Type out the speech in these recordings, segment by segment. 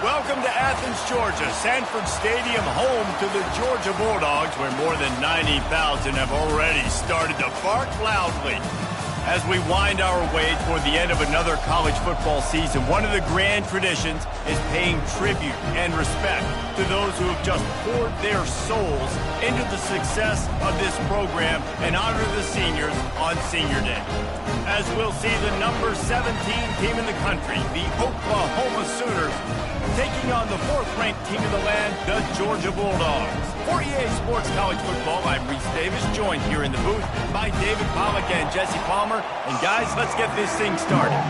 Welcome to Athens, Georgia, Sanford Stadium, home to the Georgia Bulldogs, where more than 90,000 have already started to bark loudly. As we wind our way toward the end of another college football season, one of the grand traditions is paying tribute and respect to those who have just poured their souls into the success of this program and honor the seniors on Senior Day. As we'll see the number 17 team in the country, the Oklahoma Sooners, taking on the fourth-ranked team of the land, the Georgia Bulldogs. For EA Sports College Football, I'm Reese Davis, joined here in the booth by David Pollack and Jesse Palmer. And guys, let's get this thing started.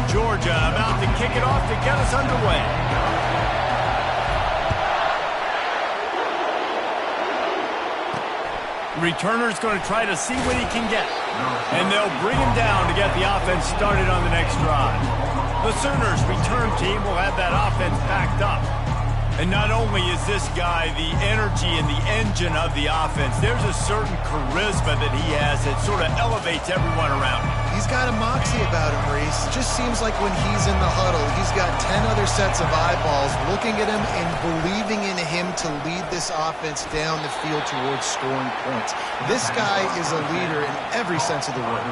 Georgia about to kick it off to get us underway. Returner's going to try to see what he can get. And they'll bring him down to get the offense started on the next drive. The Sooners return team will have that offense backed up. And not only is this guy the energy and the engine of the offense, there's a certain charisma that he has that sort of elevates everyone around him. He's got a moxie about him, Reese. Just seems like when he's in the huddle, he's got 10 other sets of eyeballs looking at him and believing in him to lead this offense down the field towards scoring points. This guy is a leader in every sense of the word.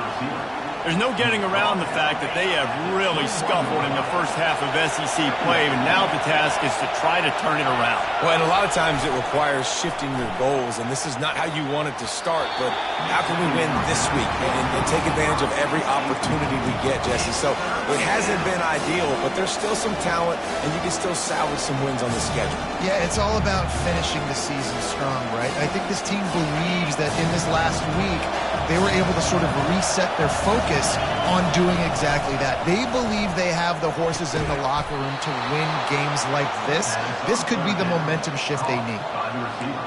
There's no getting around the fact that they have really scuffled in the first half of SEC play, and now the task is to try to turn it around. Well, and a lot of times it requires shifting your goals, and this is not how you want it to start, but how can we win this week and take advantage of every opportunity we get, Jesse? So it hasn't been ideal, but there's still some talent, and you can still salvage some wins on the schedule. Yeah, it's all about finishing the season strong, right? I think this team believes that in this last week, they were able to sort of reset their focus on doing exactly that. They believe they have the horses in the locker room to win games like this. This could be the momentum shift they need.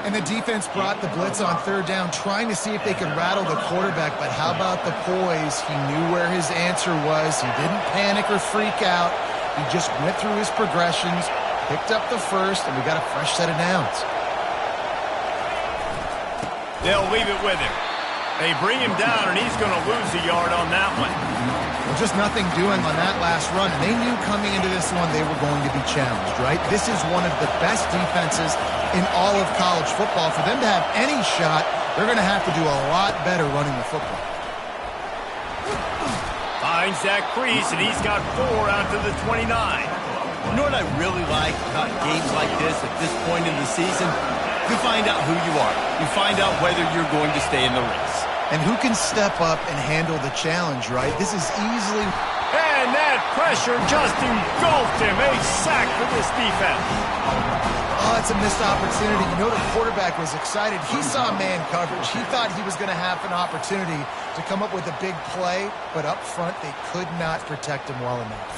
And the defense brought the blitz on third down, trying to see if they could rattle the quarterback, but how about the poise? He knew where his answer was. He didn't panic or freak out. He just went through his progressions, picked up the first, and we got a fresh set of downs. They'll leave it with him. They bring him down, and he's going to lose a yard on that one. Well, just nothing doing on that last run. They knew coming into this one they were going to be challenged, right? This is one of the best defenses in all of college football. For them to have any shot, they're going to have to do a lot better running the football. Finds that crease, and he's got 4 out to the 29. You know what I really like about games like this at this point in the season? You find out who you are. You find out whether you're going to stay in the race. And who can step up and handle the challenge, right? This is easily... And that pressure just engulfed him. A sack for this defense. Oh, it's a missed opportunity. You know the quarterback was excited. He saw man coverage. He thought he was going to have an opportunity to come up with a big play, but up front they could not protect him well enough.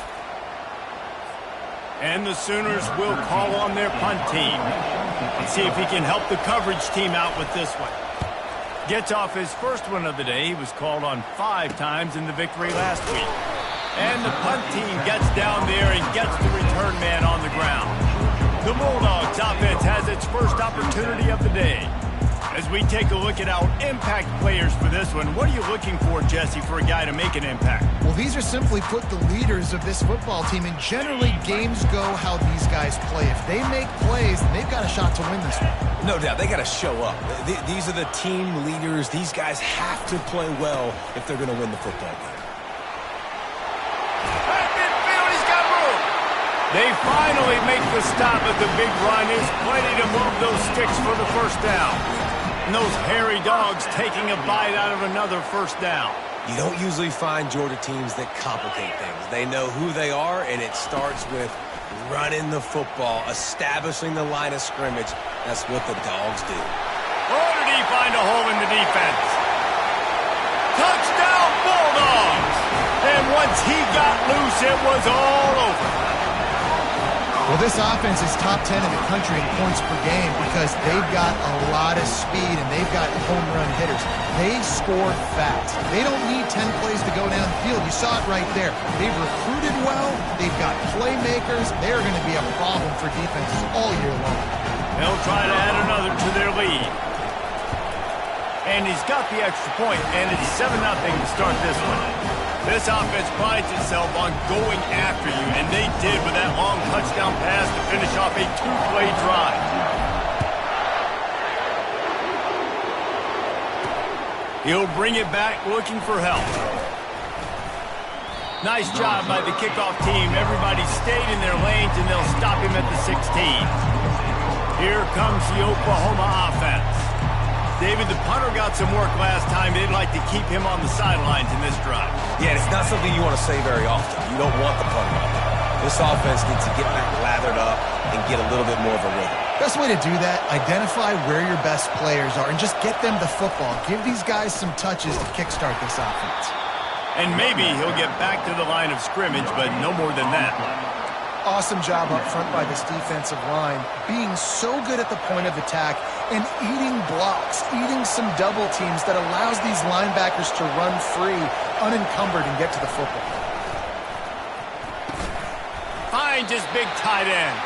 And the Sooners will call on their punt team. Let's see if he can help the coverage team out with this one. Gets off his first one of the day. He was called on 5 times in the victory last week. And the punt team gets down there and gets the return man on the ground. The Bulldogs offense has its first opportunity of the day. As we take a look at our impact players for this one, what are you looking for, Jesse, for a guy to make an impact? Well, these are simply put the leaders of this football team, and generally games go how these guys play. If they make plays, then they've got a shot to win this one. No doubt, they got to show up. These are the team leaders. These guys have to play well if they're going to win the football game. At midfield, he's got room. They finally make the stop at the big run. There's plenty to move those sticks for the first down. And those hairy dogs taking a bite out of another first down. You don't usually find Georgia teams that complicate things. They know who they are, and it starts with running the football, establishing the line of scrimmage. That's what the Dogs do. Oh, did he find a hole in the defense? Touchdown, Bulldogs! And once he got loose, it was all over. Well, this offense is top 10 in the country in points per game because they've got a lot of speed and they've got home run hitters. They score fast. They don't need 10 plays to go down the field. You saw it right there. They've recruited well. They've got playmakers. They're going to be a problem for defenses all year long. They'll try to add another to their lead. And he's got the extra point, and it's 7-0 to start this one. This offense prides itself on going after you, and they did with that long touchdown pass to finish off a 2-play drive. He'll bring it back looking for help. Nice job by the kickoff team. Everybody stayed in their lanes, and they'll stop him at the 16. Here comes the Oklahoma offense. David, the punter got some work last time. They'd like to keep him on the sidelines in this drive. Yeah, it's not something you want to say very often. You don't want the punter on there. This offense needs to get back lathered up and get a little bit more of a rhythm. Best way to do that, identify where your best players are and just get them the football. Give these guys some touches to kickstart this offense. And maybe he'll get back to the line of scrimmage, but no more than that. Awesome job up front by this defensive line, being so good at the point of attack and eating blocks, eating some double teams that allows these linebackers to run free, unencumbered, and get to the football. Finds his big tight end.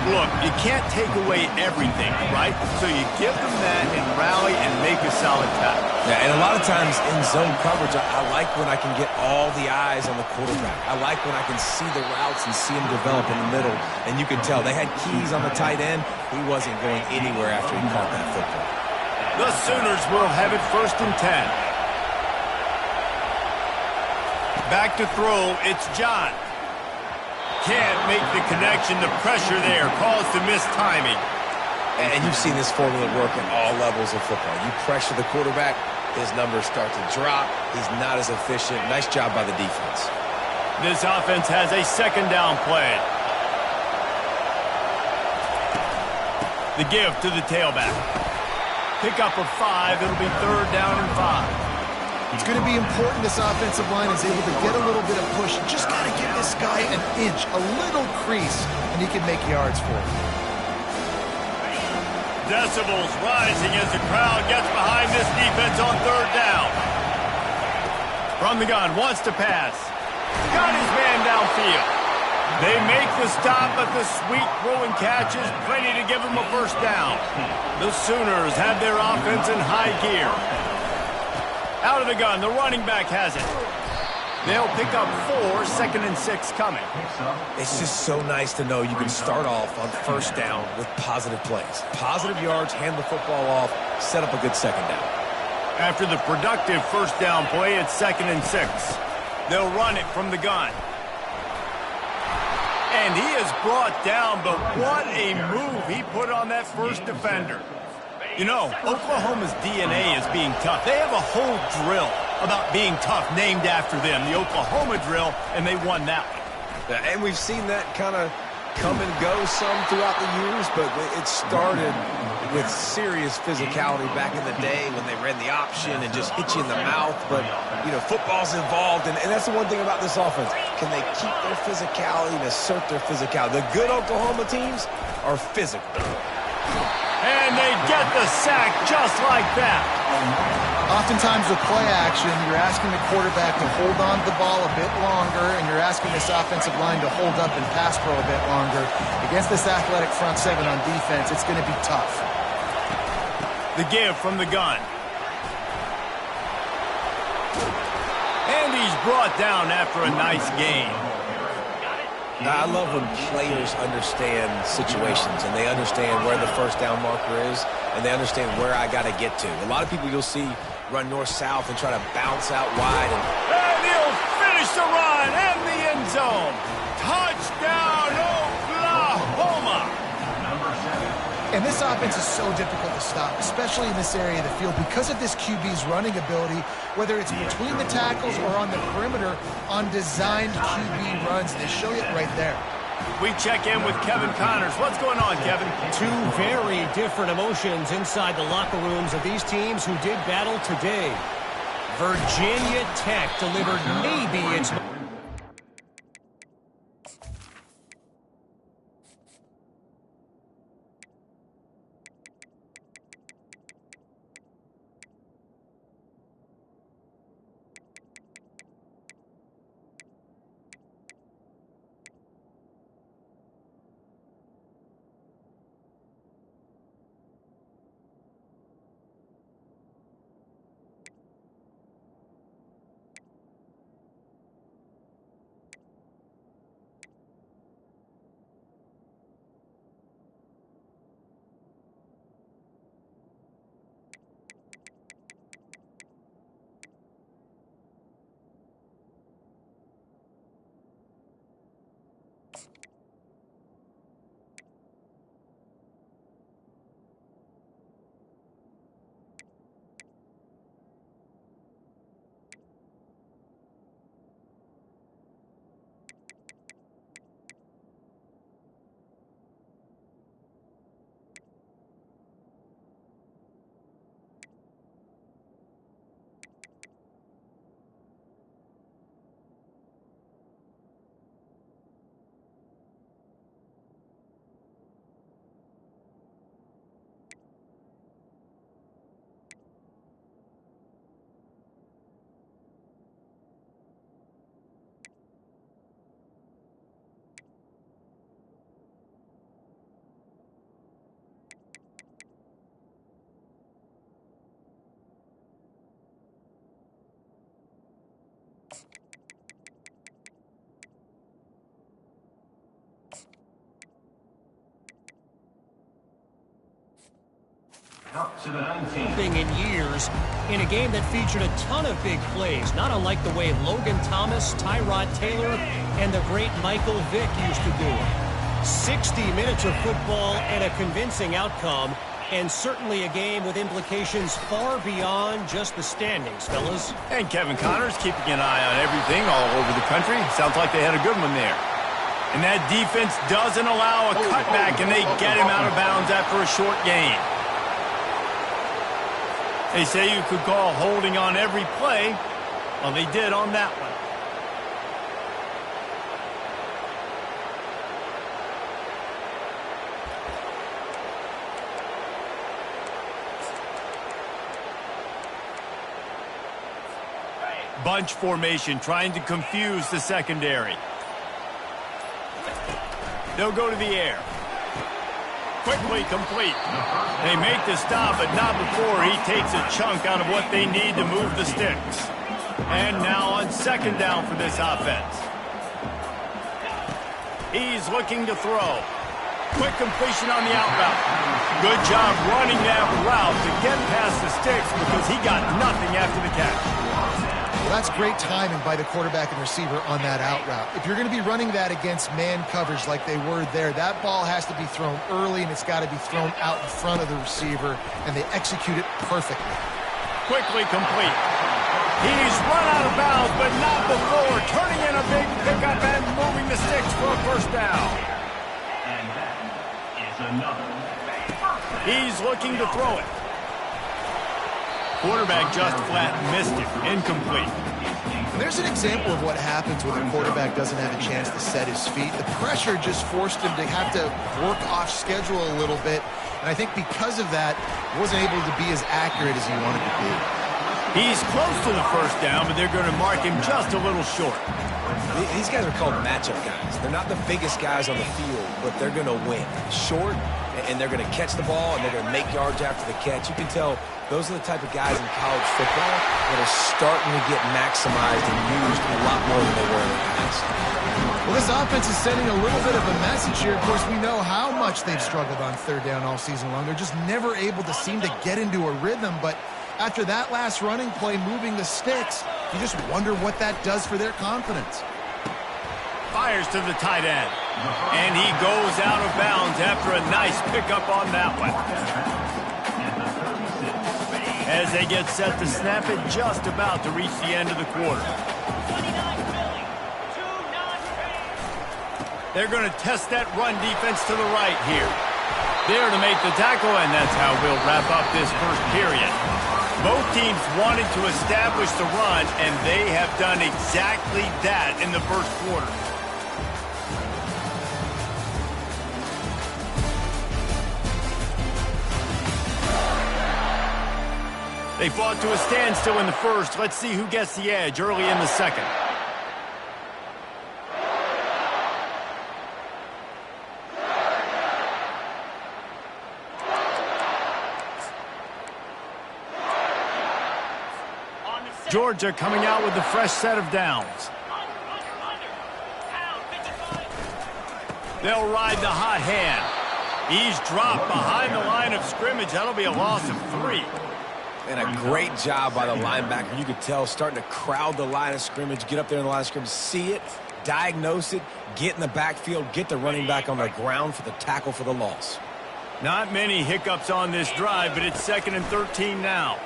Look, you can't take away everything, right? So you give them that and rally and make a solid tackle. Yeah, and a lot of times in zone coverage, I like when I can get all the eyes on the quarterback. I like when I can see the routes and see them develop in the middle. And you can tell they had keys on the tight end. He wasn't going anywhere after he caught that football. The Sooners will have it 1st and 10. Back to throw, it's John. Can't make the connection. The pressure there caused the missed timing. And you've seen this formula work at all levels of football. You pressure the quarterback, his numbers start to drop. He's not as efficient. Nice job by the defense. This offense has a 2nd down play. The give to the tailback. Pick up of 5. It'll be 3rd down and 5. It's going to be important this offensive line is able to get a little bit of push. Just got to give this guy an inch, a little crease, and he can make yards for it. Decibels rising as the crowd gets behind this defense on 3rd down. From the gun, wants to pass. Got his man downfield. They make the stop, but the sweet throwing catch is plenty to give them a 1st down. The Sooners have their offense in high gear. Out of the gun, the running back has it. They'll pick up 4, 2nd and 6 coming. It's just so nice to know you can start off on 1st down with positive plays. Positive yards, hand the football off, set up a good 2nd down. After the productive 1st down play, it's 2nd and 6. They'll run it from the gun. And he is brought down, but what a move he put on that first defender. You know, Oklahoma's DNA is being tough. They have a whole drill about being tough named after them, the Oklahoma drill, and they won that one. And we've seen that kind of come and go some throughout the years, but it started with serious physicality back in the day when they ran the option and just hit you in the mouth. But, you know, football's involved, and that's the one thing about this offense. Can they keep their physicality and assert their physicality? The good Oklahoma teams are physical. And they get the sack just like that. Oftentimes with play action, you're asking the quarterback to hold on to the ball a bit longer, and you're asking this offensive line to hold up and pass pro a bit longer. Against this athletic front 7 on defense, it's going to be tough. The give from the gun. And he's brought down after a nice gain. Now, I love when players understand situations and they understand where the 1st down marker is and they understand where I got to get to. A lot of people you'll see run north-south and try to bounce out wide. And he'll finish the run and the end zone. Touchdown, Oklahoma! And this offense is so difficult to stop, especially in this area of the field, because of this QB's running ability, whether it's between the tackles or on the perimeter on designed QB runs. They show it right there. We check in with Kevin Connors. What's going on, Kevin? 2 very different emotions inside the locker rooms of these teams who did battle today. Virginia Tech delivered maybe its... Thing in years in a game that featured a ton of big plays, not unlike the way Logan Thomas, Tyrod Taylor, and the great Michael Vick used to do it. 60 minutes of football and a convincing outcome, and certainly a game with implications far beyond just the standings, fellas. And Kevin Connors keeping an eye on everything all over the country. Sounds like they had a good one there. And that defense doesn't allow a cutback, and they get him out of bounds after a short gain. They say you could call holding on every play. Well, they did on that one. Bunch formation, trying to confuse the secondary. They'll go to the air. Quickly complete. They make the stop, but not before he takes a chunk out of what they need to move the sticks. And now on second down for this offense. He's looking to throw. Quick completion on the out route. Good job running that route to get past the sticks because he got nothing after the catch. Well, that's great timing by the quarterback and receiver on that out route. If you're going to be running that against man coverage like they were there, that ball has to be thrown early, and it's got to be thrown out in front of the receiver, and they execute it perfectly. Quickly complete. He's run out of bounds, but not before turning in a big pickup and moving the sticks for a first down. And that is another. He's looking to throw it. Quarterback just flat missed it. Incomplete. There's an example of what happens when the quarterback doesn't have a chance to set his feet. The pressure just forced him to have to work off schedule a little bit. And I think because of that, he wasn't able to be as accurate as he wanted to be. He's close to the first down, but they're going to mark him just a little short. These guys are called matchup guys. They're not the biggest guys on the field, but they're going to win. Short, and they're going to catch the ball, and they're going to make yards after the catch. You can tell those are the type of guys in college football that are starting to get maximized and used a lot more than they were in the past. Well, this offense is sending a little bit of a message here. Of course, we know how much they've struggled on third down all season long. They're just never able to seem to get into a rhythm, but after that last running play moving the sticks, you just wonder what that does for their confidence. Fires to the tight end. And he goes out of bounds after a nice pickup on that one. As they get set to snap it, just about to reach the end of the quarter. They're going to test that run defense to the right here. There to make the tackle, and that's how we'll wrap up this first period. Both teams wanted to establish the run, and they have done exactly that in the first quarter. They fought to a standstill in the first. Let's see who gets the edge early in the second. Georgia coming out with a fresh set of downs. They'll ride the hot hand. He's dropped behind the line of scrimmage. That'll be a loss of 3. And a great job by the linebacker. You could tell starting to crowd the line of scrimmage, get up there in the line of scrimmage, see it, diagnose it, get in the backfield, get the running back on the ground for the tackle for the loss. Not many hiccups on this drive, but it's 2nd and 13 now.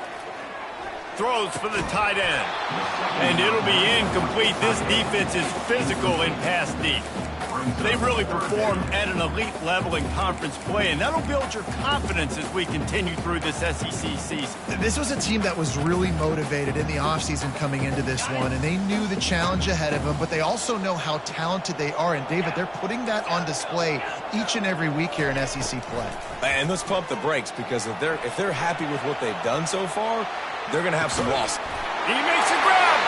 Throws for the tight end. And it'll be incomplete. This defense is physical in pass deep. They really performed at an elite level in conference play, and that'll build your confidence as we continue through this SEC season. This was a team that was really motivated in the offseason coming into this one, and they knew the challenge ahead of them, but they also know how talented they are. And, David, they're putting that on display each and every week here in SEC play. And let's pump the brakes, because if they're happy with what they've done so far, they're going to have some loss. He makes a grab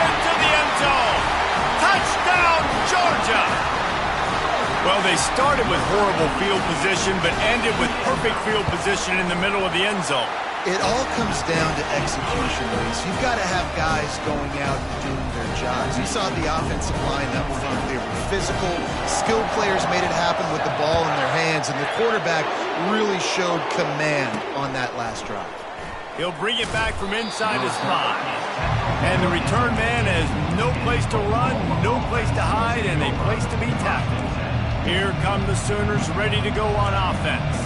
into the end zone. Touchdown, Georgia! Well, they started with horrible field position, but ended with perfect field position in the middle of the end zone. It all comes down to execution, Reese. You've got to have guys going out and doing their jobs. You saw the offensive line up front. They were physical. Skilled players made it happen with the ball in their hands, and the quarterback really showed command on that last drive. He'll bring it back from inside his 5. And the return man has no place to run, no place to hide, and a place to be tackled. Here come the Sooners ready to go on offense.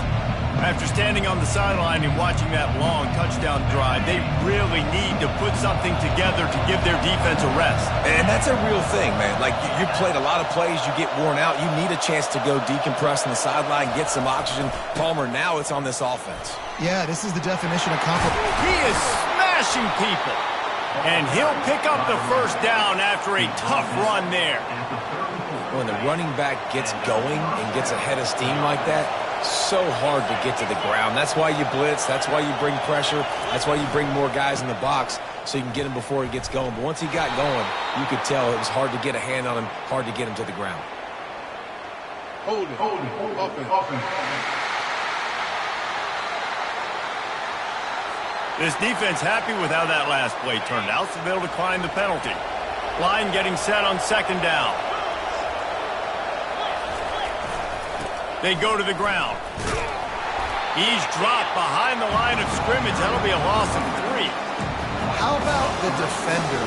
After standing on the sideline and watching that long touchdown drive, they really need to put something together to give their defense a rest. And that's a real thing, man. Like, you played a lot of plays, you get worn out. You need a chance to go decompress on the sideline, get some oxygen. Palmer, now it's on this offense. Yeah, this is the definition of compliment. He is smashing people. And he'll pick up the first down after a tough run there. When the running back gets going and gets ahead of steam like that, so hard to get to the ground. That's why you blitz. That's why you bring pressure. That's why you bring more guys in the box so you can get him before he gets going. But once he got going, you could tell it was hard to get a hand on him, hard to get him to the ground. Hold it. Open. This defense happy with how that last play turned out, so they'll decline the penalty. Line getting set on second down. They go to the ground. He's dropped behind the line of scrimmage. That'll be a loss of 3. How about the defender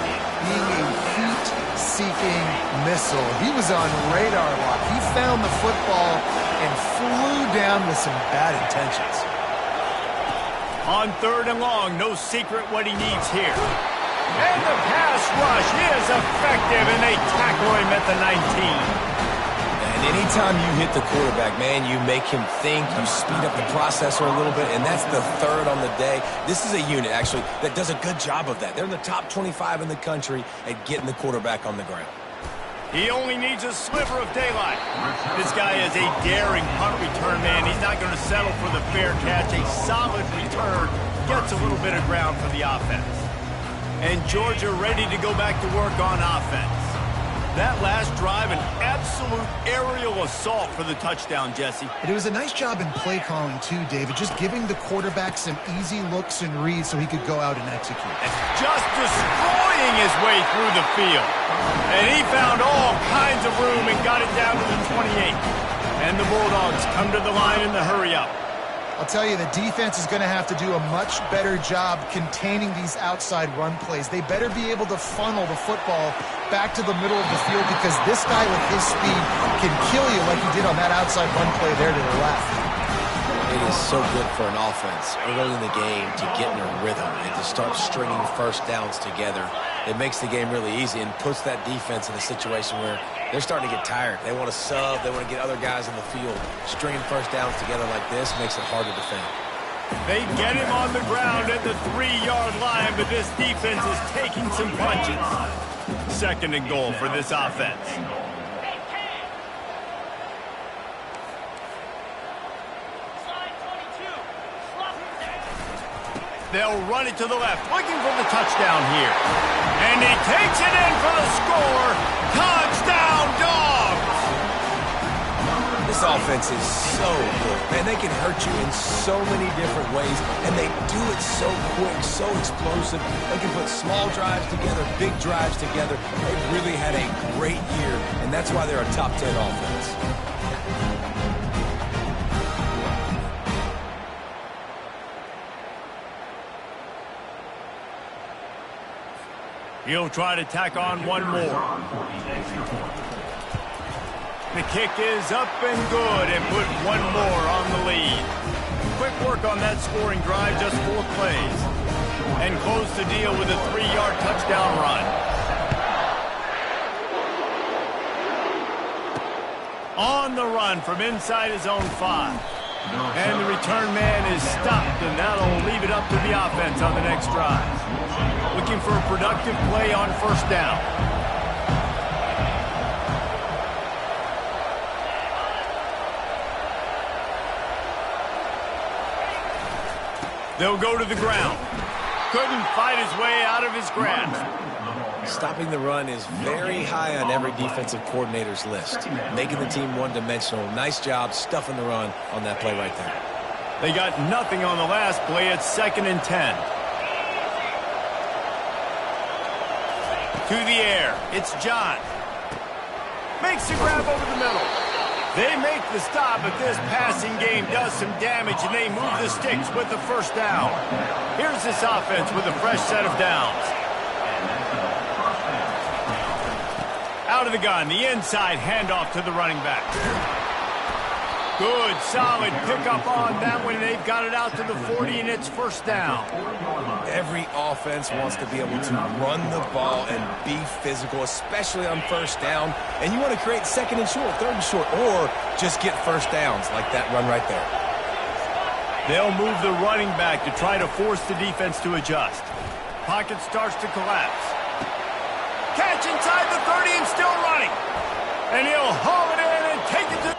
being a heat-seeking missile? He was on radar lock. He found the football and flew down with some bad intentions. On 3rd and long, no secret what he needs here. And the pass rush is effective, and they tackle him at the 19. And anytime you hit the quarterback, man, you make him think, you speed up the processor a little bit, and that's the 3rd on the day. This is a unit, actually, that does a good job of that. They're in the top 25 in the country at getting the quarterback on the ground. He only needs a sliver of daylight. This guy is a daring punt return man. He's not going to settle for the fair catch. A solid return gets a little bit of ground for the offense. And Georgia ready to go back to work on offense. That last drive, an absolute aerial assault for the touchdown, Jesse. It was a nice job in play calling, too, David, just giving the quarterback some easy looks and reads so he could go out and execute. Just destroying his way through the field. And he found all kinds of room and got it down to the 28. And the Bulldogs come to the line in the hurry-up. I'll tell you, the defense is going to have to do a much better job containing these outside run plays. They better be able to funnel the football back to the middle of the field because this guy with his speed can kill you like he did on that outside run play there to the left. It is so good for an offense early in the game to get in a rhythm and to start stringing first downs together. It makes the game really easy and puts that defense in a situation where they're starting to get tired. They want to sub. They want to get other guys in the field. Stringing first downs together like this makes it hard to defend. They get him on the ground at the 3-yard line, but this defense is taking some punches. 2nd and goal for this offense. They'll run it to the left, looking for the touchdown here. And he takes it in for the score. Touchdown, Dogs! This offense is so good, man. They can hurt you in so many different ways, and they do it so quick, so explosive. They can put small drives together, big drives together. They've really had a great year, and that's why they're a top 10 offense. He'll try to tack on one more. The kick is up and good and put one more on the lead. Quick work on that scoring drive, just 4 plays. And close the deal with a 3-yard touchdown run. On the run from inside his own 5. And the return man is stopped, and that'll leave it up to the offense on the next drive. Looking for a productive play on first down. They'll go to the ground. Couldn't fight his way out of his grasp. Stopping the run is very high on every defensive coordinator's list. Making the team one-dimensional. Nice job stuffing the run on that play right there. They got nothing on the last play. It's 2nd and 10. To the air. It's John. Makes the grab over the middle. They make the stop, but this passing game does some damage, and they move the sticks with the first down. Here's this offense with a fresh set of downs. Out of the gun, the inside handoff to the running back. Good, solid pickup on that one, and they've got it out to the 40, and it's first down. Every offense wants to be able to run the ball and be physical, especially on first down. And you want to create 2nd and short, 3rd and short, or just get first downs like that run right there. They'll move the running back to try to force the defense to adjust. Pocket starts to collapse. Catch inside the 30 and still running. And he'll haul it in and take it to...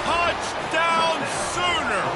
Touchdown Sooners!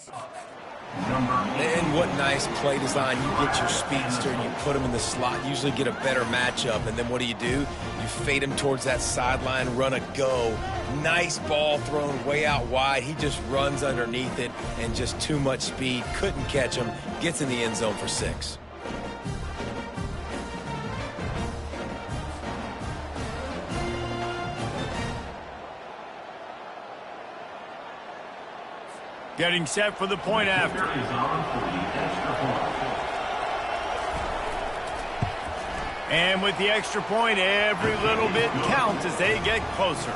And what nice play design. You get your speedster and you put him in the slot, usually get a better matchup. And then what do? You fade him towards that sideline, run a go. Nice ball thrown way out wide. He just runs underneath it and just too much speed. Couldn't catch him. Gets in the end zone for 6. Getting set for the point after. And with the extra point, every little bit counts as they get closer.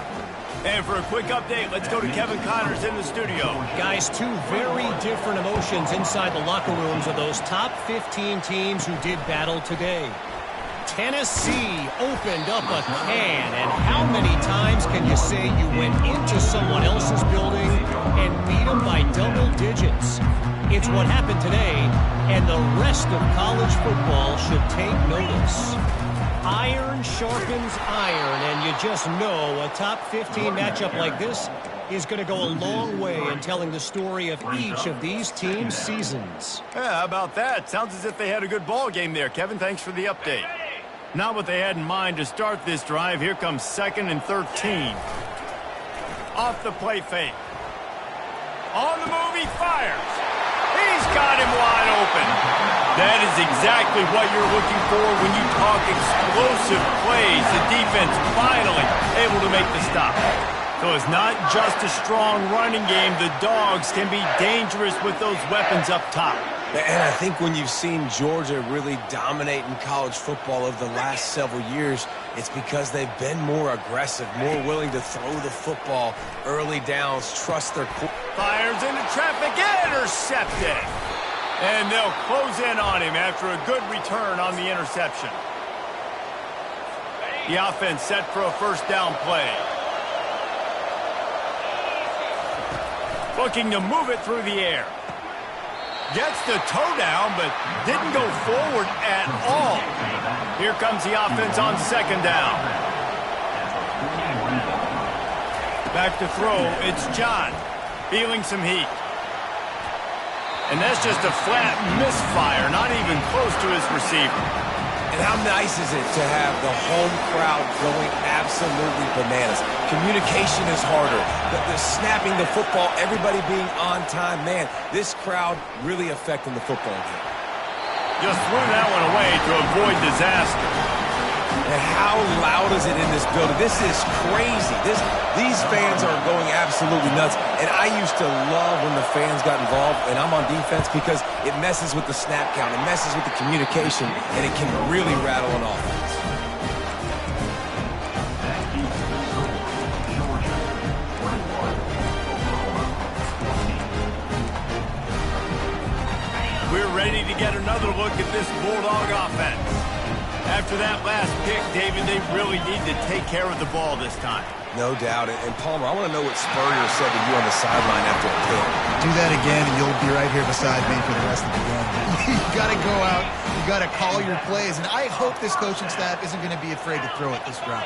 And for a quick update, let's go to Kevin Connors in the studio. Guys, two very different emotions inside the locker rooms of those top 15 teams who did battle today. Tennessee opened up a can, and how many times can you say you went into someone else's building and beat them by double digits? It's what happened today, and the rest of college football should take notice. Iron sharpens iron, and you just know a top 15 matchup like this is going to go a long way in telling the story of each of these teams' seasons. Yeah, how about that? Sounds as if they had a good ball game there. Kevin, thanks for the update. Not what they had in mind to start this drive. Here comes 2nd and 13. Off the play fake. On the move, he fires. He's got him wide open. That is exactly what you're looking for when you talk explosive plays. The defense finally able to make the stop. So it's not just a strong running game. The Dogs can be dangerous with those weapons up top. And I think when you've seen Georgia really dominate in college football over the last several years, it's because they've been more aggressive, more willing to throw the football early downs, trust their core. Fires into traffic, intercepted. And they'll close in on him after a good return on the interception. The offense set for a first down play. Looking to move it through the air. Gets the toe down, but didn't go forward at all. Here comes the offense on 2nd down. Back to throw, it's John. Feeling some heat. And that's just a flat misfire, not even close to his receiver. And how nice is it to have the home crowd going absolutely bananas? Communication is harder. The snapping the football, everybody being on time. Man, this crowd really affecting the football game. Just threw that one away to avoid disaster. And how loud is it in this building? This is crazy. These fans are going absolutely nuts. And I used to love when the fans got involved, and I'm on defense, because it messes with the snap count. It messes with the communication, and it can really rattle an offense. We're ready to get another look at this Bulldog offense. After that last pick, David, they really need to take care of the ball this time. No doubt. And Palmer, I want to know what Spurrier said to you on the sideline after a pick. Do that again, and you'll be right here beside me for the rest of the game. You got to go out. You got to call your plays. And I hope this coaching staff isn't going to be afraid to throw it this route.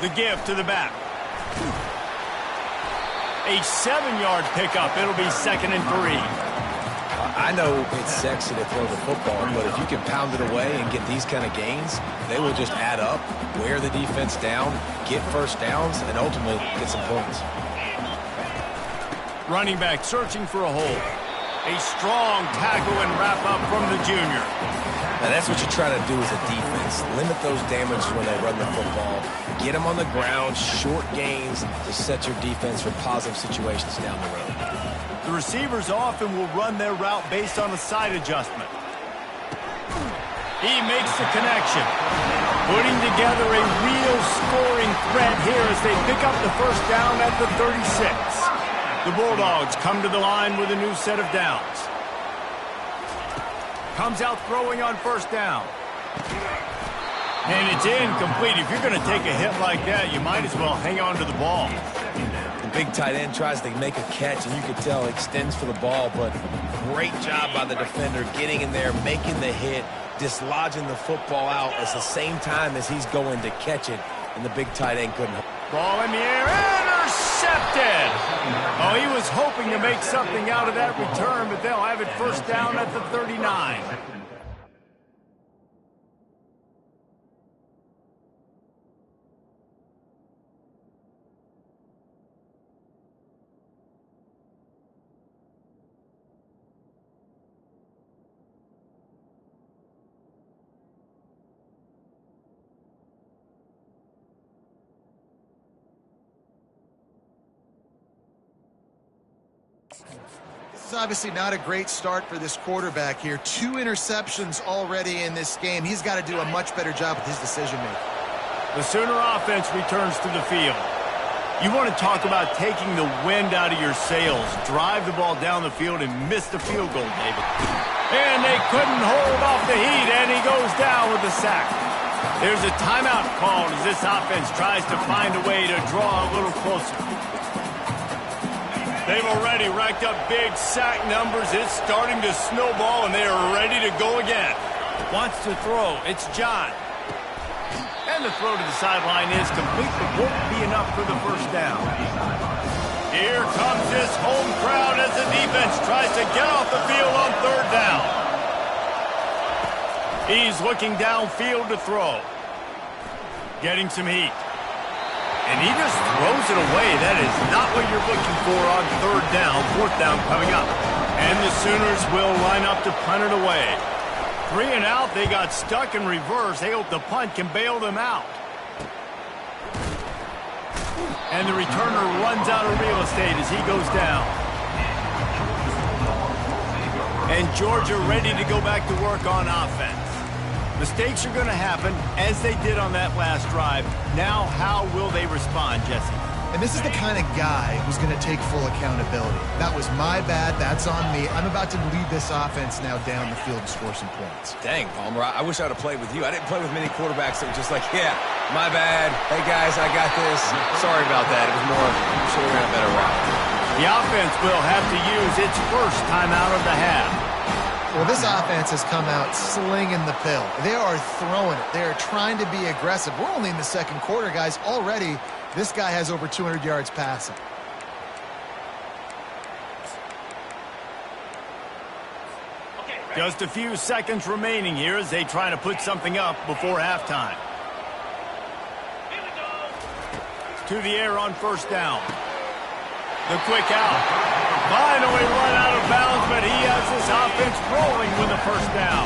The give to the back. A 7-yard pickup. It'll be 2nd and 3. I know it's sexy to throw the football, but if you can pound it away and get these kind of gains, they will just add up, wear the defense down, get first downs, and ultimately get some points. Running back searching for a hole. A strong tackle and wrap up from the junior. Now that's what you try to do as a defense. Limit those damages when they run the football. Get them on the ground, short gains to set your defense for positive situations down the road. The receivers often will run their route based on a side adjustment. He makes the connection. Putting together a real scoring threat here as they pick up the first down at the 36. The Bulldogs come to the line with a new set of downs. Comes out throwing on first down. And it's incomplete. If you're going to take a hit like that, you might as well hang on to the ball. The big tight end tries to make a catch, and you can tell extends for the ball, but great job by the defender getting in there, making the hit, dislodging the football out at the same time as he's going to catch it, and the big tight end couldn't. Ball in the air, intercepted! intercepted. Oh, he was hoping to make something out of that return, but they'll have it first down at the 39. This is obviously not a great start for this quarterback here. 2 interceptions already in this game. He's got to do a much better job with his decision-making. The Sooner offense returns to the field. You want to talk about taking the wind out of your sails. Drive the ball down the field and miss the field goal, David. And they couldn't hold off the heat, and he goes down with the sack. There's a timeout called as this offense tries to find a way to draw a little closer. They've already racked up big sack numbers. It's starting to snowball, and they are ready to go again. Wants to throw. It's John. And the throw to the sideline is complete, but won't be enough for the first down. Here comes this home crowd as the defense tries to get off the field on third down. He's looking downfield to throw. Getting some heat. And he just throws it away. That is not what you're looking for on third down. Fourth down coming up. And the Sooners will line up to punt it away. 3 and out. They got stuck in reverse. They hope the punt can bail them out. And the returner runs out of real estate as he goes down. And Georgia ready to go back to work on offense. Mistakes are going to happen, as they did on that last drive. Now, how will they respond, Jesse? And this is the kind of guy who's going to take full accountability. That was my bad. That's on me. I'm about to lead this offense now down the field and score some points. Dang, Palmer, I wish I would have played with you. I didn't play with many quarterbacks that were just like, yeah, my bad. Hey, guys, I got this. Sorry about that. It was more of, we should have ran a better route. The offense will have to use its first timeout of the half. Well, this offense has come out slinging the pill. They are throwing it. They are trying to be aggressive. We're only in the second quarter, guys. Already, this guy has over 200 yards passing. Just a few seconds remaining here as they try to put something up before halftime. To the air on first down. The quick out. Finally run out of bounds, but he has this offense rolling with the first down.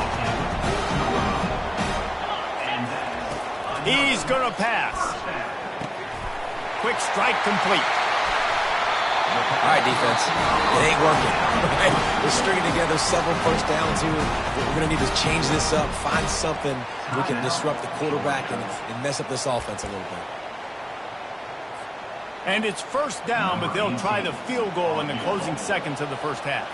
He's going to pass. Quick strike complete. All right, defense. It ain't working. Right? We're stringing together several first downs here. We're going to need to change this up, find something we can disrupt the quarterback and mess up this offense a little bit. And it's first down, but they'll try the field goal in the closing seconds of the first half.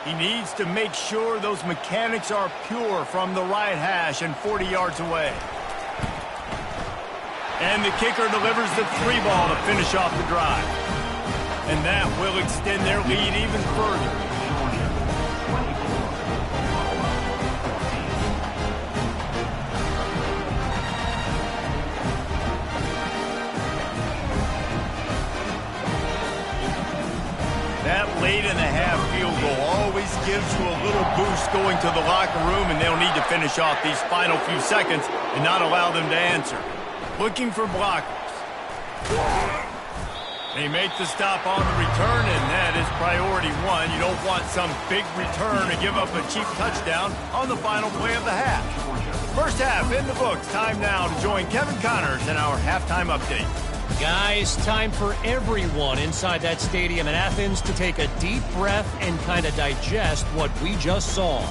He needs to make sure those mechanics are pure from the right hash and 40 yards away. And the kicker delivers the 3-ball to finish off the drive. And that will extend their lead even further. That late in the half field goal always gives you a little boost going to the locker room, and they'll need to finish off these final few seconds and not allow them to answer. Looking for blockers. They make the stop on the return, and that is priority 1. You don't want some big return to give up a cheap touchdown on the final play of the half. First half in the books. Time now to join Kevin Connors in our halftime update. Guys, time for everyone inside that stadium in Athens to take a deep breath and kind of digest what we just saw.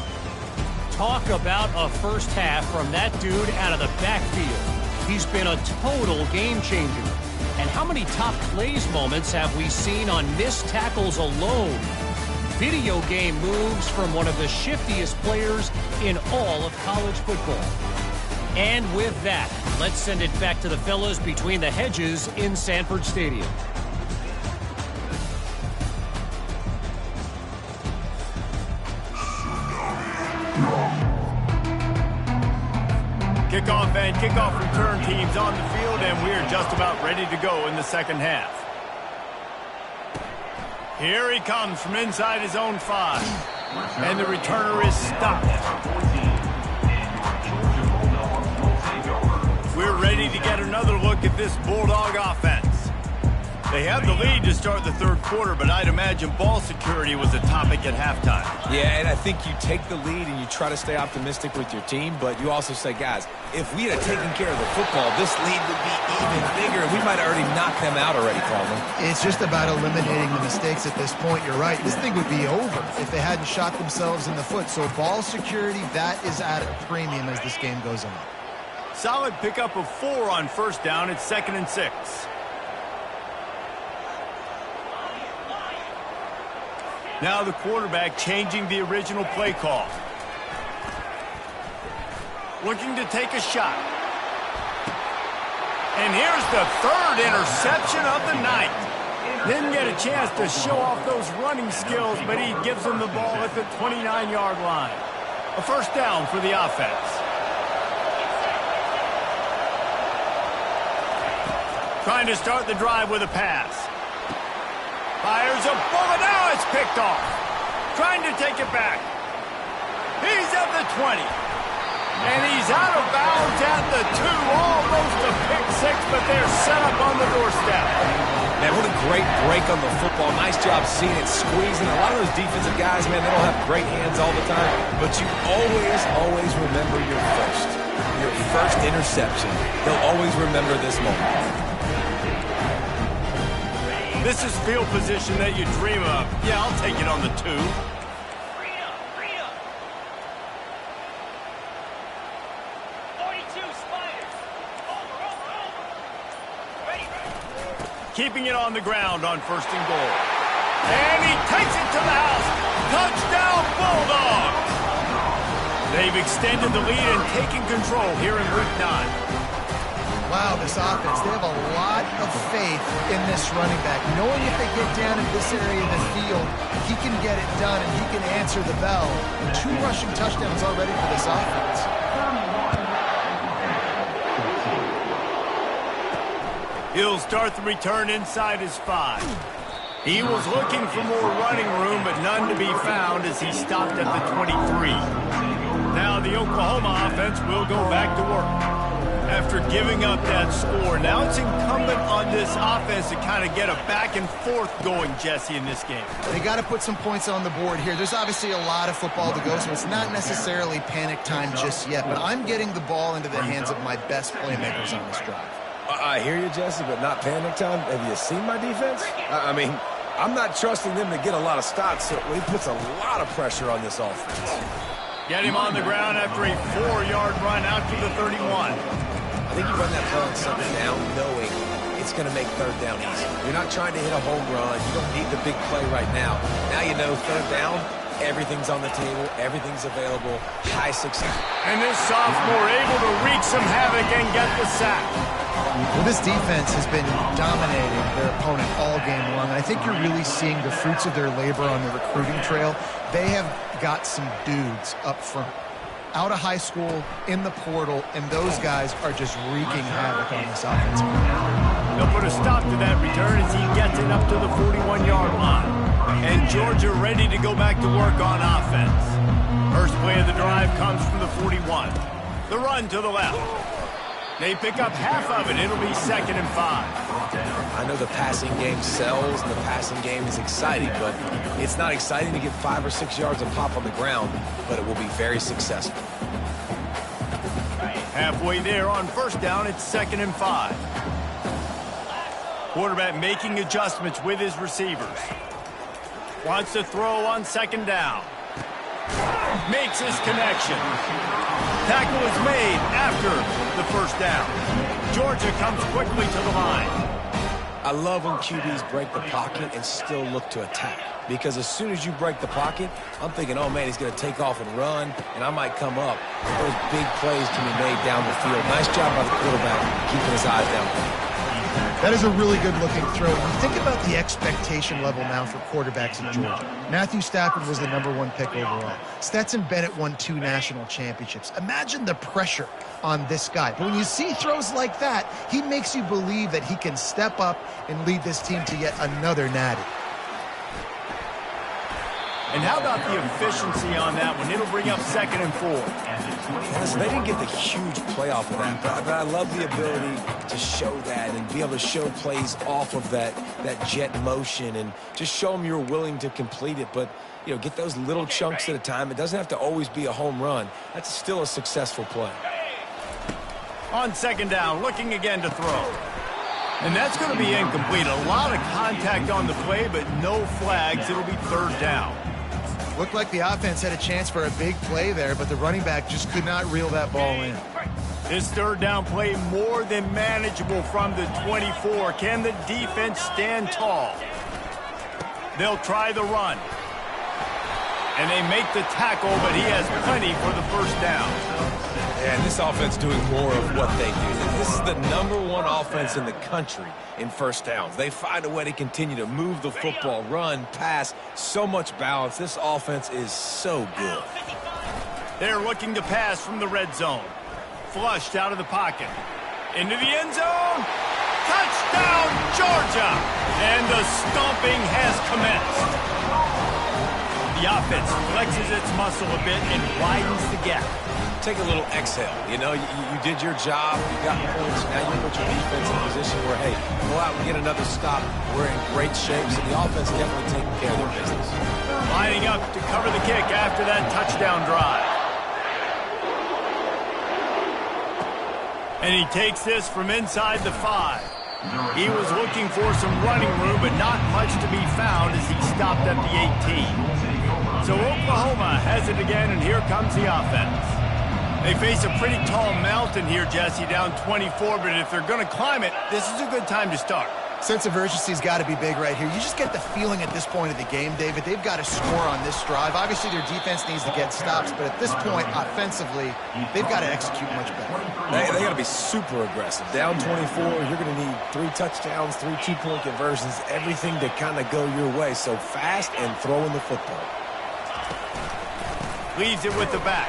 Talk about a first half from that dude out of the backfield. He's been a total game changer. And how many top plays moments have we seen on missed tackles alone? Video game moves from one of the shiftiest players in all of college football. And with that, let's send it back to the fellas between the hedges in Sanford Stadium. Kickoff and kickoff return teams on the field, and we're just about ready to go in the second half. Here he comes from inside his own 5. And the returner is stopped. We're ready to get another look at this Bulldog offense. They have the lead to start the third quarter, but I'd imagine ball security was a topic at halftime. Yeah, and I think you take the lead and you try to stay optimistic with your team, but you also say, guys, if we had taken care of the football, this lead would be even bigger, and we might have already knocked them out already, Coleman. It's just about eliminating the mistakes at this point. You're right. This thing would be over if they hadn't shot themselves in the foot. So ball security, that is at a premium as this game goes on. Solid pickup of 4 on first down. It's 2nd and 6. Now the quarterback changing the original play call. Looking to take a shot. And here's the 3rd interception of the night. Didn't get a chance to show off those running skills, but he gives them the ball at the 29-yard line. A first down for the offense. Trying to start the drive with a pass. Fires a bullet. Now it's picked off. Trying to take it back. He's at the 20. And he's out of bounds at the 2. Almost a pick 6, but they're set up on the doorstep. Man, what a great break on the football. Nice job seeing it squeezing. A lot of those defensive guys, man, they don't have great hands all the time. But you always remember your first interception. They'll always remember this moment. This is field position that you dream of. Yeah, I'll take it on the 2. Freedom. 42 Spiders. Over. Ready. Keeping it on the ground on 1st and goal. And he takes it to the house. Touchdown, Bulldogs! They've extended the lead and taken control here in Week 9. Wow, this offense, they have a lot of faith in this running back. Knowing if they get down in this area of the field, he can get it done and he can answer the bell. 2 rushing touchdowns already for this offense. He'll start the return inside his 5. He was looking for more running room, but none to be found as he stopped at the 23. Now the Oklahoma offense will go back to work. After giving up that score, now it's incumbent on this offense to kind of get a back and forth going, Jesse, in this game. They got to put some points on the board here. There's obviously a lot of football to go, so it's not necessarily panic time just yet, but I'm getting the ball into the hands of my best playmakers on this drive. I hear you, Jesse, but not panic time. Have you seen my defense? I mean, I'm not trusting them to get a lot of stops, so he puts a lot of pressure on this offense. Get him on the ground after a 4-yard run out to the 31. I think you run that play on second down knowing it's going to make 3rd down easy. You're not trying to hit a home run. You don't need the big play right now. Now you know 3rd down, everything's on the table, everything's available, high success. And this sophomore able to wreak some havoc and get the sack. Well, this defense has been dominating their opponent all game long, and I think you're really seeing the fruits of their labor on the recruiting trail. They have got some dudes up front, out of high school, in the portal, and those guys are just wreaking havoc on this offensive line. They'll put a stop to that return as he gets it up to the 41-yard line. And Georgia ready to go back to work on offense. First play of the drive comes from the 41. The run to the left. They pick up half of it. It'll be 2nd and 5. I know the passing game sells and the passing game is exciting, but it's not exciting to get 5 or 6 yards of pop on the ground, but it will be very successful. Halfway there on first down, it's 2nd and 5. Quarterback making adjustments with his receivers. Wants to throw on 2nd down. Makes his connection. Tackle is made after the first down. Georgia comes quickly to the line. I love when QBs break the pocket and still look to attack. Because as soon as you break the pocket, I'm thinking, oh, man, he's going to take off and run, and I might come up. Those big plays can be made down the field. Nice job by the quarterback keeping his eyes down. That is a really good-looking throw. You think about the expectation level now for quarterbacks in Georgia. Matthew Stafford was the #1 pick overall. Stetson Bennett won 2 national championships. Imagine the pressure on this guy. But when you see throws like that, he makes you believe that he can step up and lead this team to yet another natty. And how about the efficiency on that one? It'll bring up 2nd and 4. Listen, they didn't get the huge play off of that, but I love the ability to show that and be able to show plays off of that jet motion and just show them you're willing to complete it. But, you know, get those little chunks at a time. It doesn't have to always be a home run. That's still a successful play. On 2nd down, looking again to throw. And that's going to be incomplete. A lot of contact on the play, but no flags. It'll be 3rd down. Looked like the offense had a chance for a big play there, but the running back just could not reel that ball in. This 3rd down play more than manageable from the 24. Can the defense stand tall? They'll try the run. And they make the tackle, but he has plenty for the 1st down. And this offense doing more of what they do. This is the #1 offense in the country in 1st downs. They find a way to continue to move the football, run, pass, so much balance. This offense is so good. They're looking to pass from the red zone. Flushed out of the pocket. Into the end zone. Touchdown, Georgia! And the stomping has commenced. The offense flexes its muscle a bit and widens the gap. Take a little exhale. You know, you did your job. You got points. Now you put your defense in a position where, hey, go out and get another stop. We're in great shape, so the offense definitely taking care of their business. Lining up to cover the kick after that touchdown drive. And he takes this from inside the 5. He was looking for some running room, but not much to be found as he stopped at the 18. So Oklahoma has it again, and here comes the offense. They face a pretty tall mountain here, Jesse, down 24, but if they're going to climb it, this is a good time to start. Sense of urgency's got to be big right here. You just get the feeling at this point of the game, David, they've got to score on this drive. Obviously, their defense needs to get stops, but at this point, offensively, they've got to execute much better. They got to be super aggressive. Down 24, you're going to need 3 touchdowns, 3 two-point conversions, everything to kind of go your way. So fast and throwing the football. Leaves it with the back.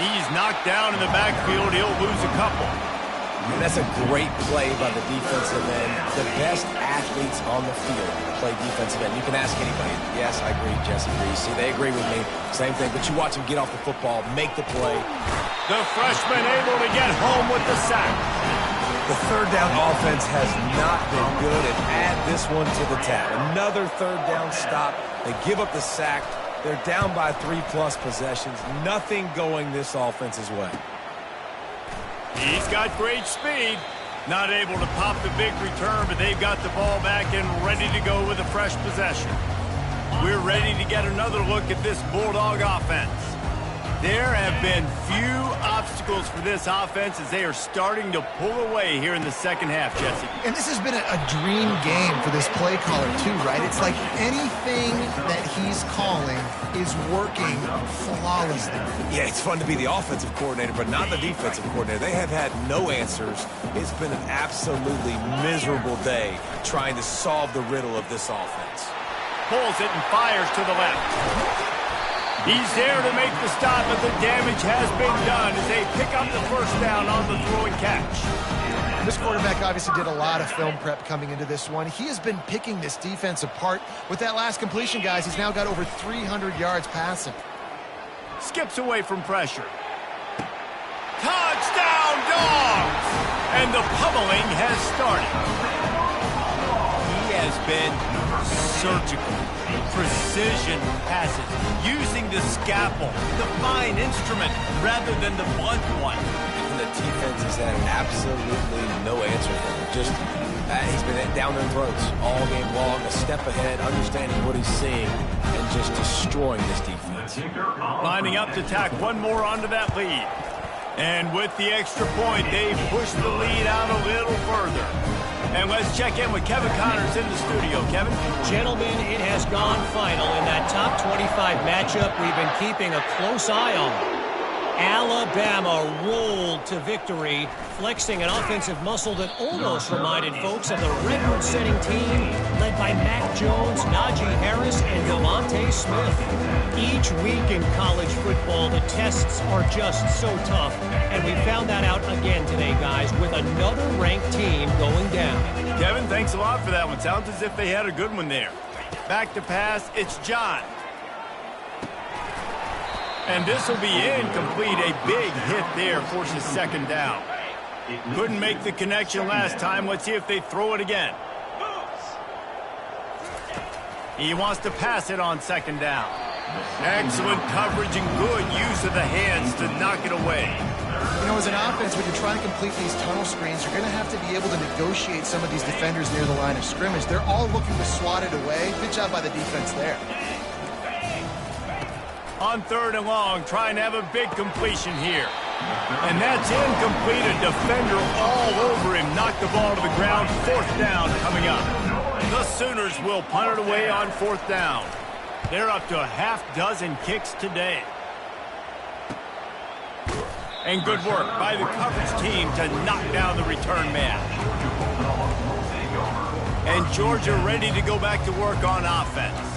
He's knocked down in the backfield. He'll lose a couple. And that's a great play by the defensive end. The best athletes on the field play defensive end. You can ask anybody. Yes, I agree, Jesse agrees. See, they agree with me. Same thing. But you watch him get off the football, make the play. The freshman able to get home with the sack. The 3rd down offense has not been good, and add this one to the tab. Another 3rd down stop. They give up the sack. They're down by 3+ possessions. Nothing going this offense's way. He's got great speed. Not able to pop the big return, but they've got the ball back and ready to go with a fresh possession. We're ready to get another look at this Bulldog offense. There have been few obstacles for this offense as they are starting to pull away here in the 2nd half, Jesse. And this has been a dream game for this play caller, too, right? It's like anything that he's calling is working flawlessly. Yeah, it's fun to be the offensive coordinator, but not the defensive coordinator. They have had no answers. It's been an absolutely miserable day trying to solve the riddle of this offense. Pulls it and fires to the left. He's there to make the stop, but the damage has been done as they pick up the 1st down on the throw and catch. This quarterback obviously did a lot of film prep coming into this one. He has been picking this defense apart. With that last completion, guys, he's now got over 300 yards passing. Skips away from pressure. Touchdown, Dogs! And the pummeling has started. He has been surgical. Precision passes, using the scalpel, the fine instrument, rather than the blunt one. And the defense has had absolutely no answer for him. Just, he's been down their throats all game long, a step ahead, understanding what he's seeing, and just destroying this defense. Lining up to tack one more onto that lead. And with the extra point, they push the lead out a little further. And let's check in with Kevin Connors in the studio. Kevin? Gentlemen, it has gone final in that top 25 matchup we've been keeping a close eye on. Alabama rolled to victory, flexing an offensive muscle that almost reminded folks of the record-setting team led by Mac Jones, Najee Harris, and Devontae Smith. Each week in college football, the tests are just so tough, and we found that out again today, guys, with another ranked team going down. Kevin, thanks a lot for that one. Sounds as if they had a good one there. Back to pass, it's John. And this will be incomplete. A big hit there forces second down. Couldn't make the connection last time. Let's see if they throw it again. He wants to pass it on second down. Excellent coverage and good use of the hands to knock it away. You know, as an offense, when you're trying to complete these tunnel screens, you're going to have to be able to negotiate some of these defenders near the line of scrimmage. They're all looking to swat it away. Good job by the defense there. On third and long, trying to have a big completion here. And that's incomplete. A defender all over him. Knocked the ball to the ground. Fourth down coming up. The Sooners will punt it away on fourth down. They're up to a half dozen kicks today. And good work by the coverage team to knock down the return man. And Georgia ready to go back to work on offense.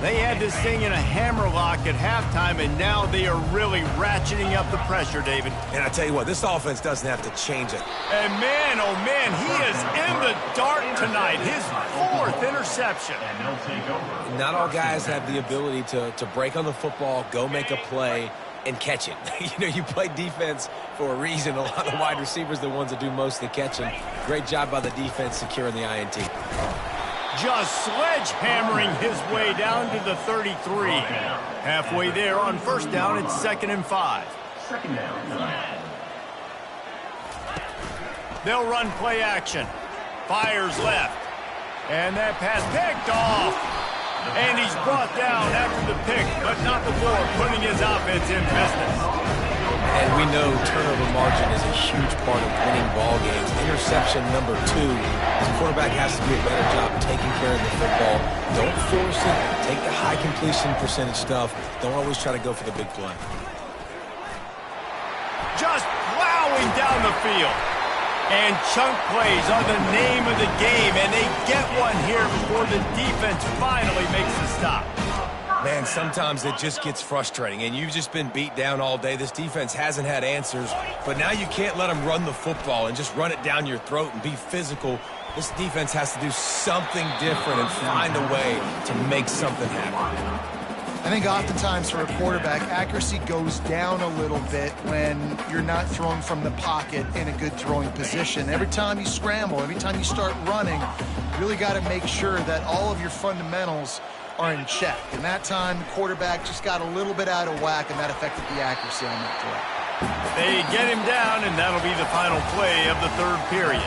They had this thing in a hammerlock at halftime, and now they are really ratcheting up the pressure, David. And I tell you what, this offense doesn't have to change it. And man, oh man, he is in the dark tonight. His fourth interception. Not all guys have the ability to break on the football, go make a play, and catch it. You know, you play defense for a reason. A lot of wide receivers are the ones that do most of the catching. Great job by the defense securing the INT. Just sledgehammering his way down to the 33. Halfway there on first down, it's 2nd and 5. Second down. They'll run play action. Fires left. And that pass picked off. And he's brought down after the pick, but not before putting his offense in business. And we know turnover margin is a huge part of winning ball games. Interception number 2. The quarterback has to do a better job taking care of the football. Don't force it. Take the high completion percentage stuff. Don't always try to go for the big play. Just plowing down the field. And chunk plays are the name of the game, and they get one here before the defense finally makes the stop. Man, sometimes it just gets frustrating, and you've just been beat down all day. This defense hasn't had answers, but now you can't let them run the football and just run it down your throat and be physical. This defense has to do something different and find a way to make something happen. I think oftentimes for a quarterback, accuracy goes down a little bit when you're not throwing from the pocket in a good throwing position. Every time you scramble, every time you start running, you really got to make sure that all of your fundamentals are in check. And that time, the quarterback just got a little bit out of whack, and that affected the accuracy on that throw. They get him down, and that'll be the final play of the third period.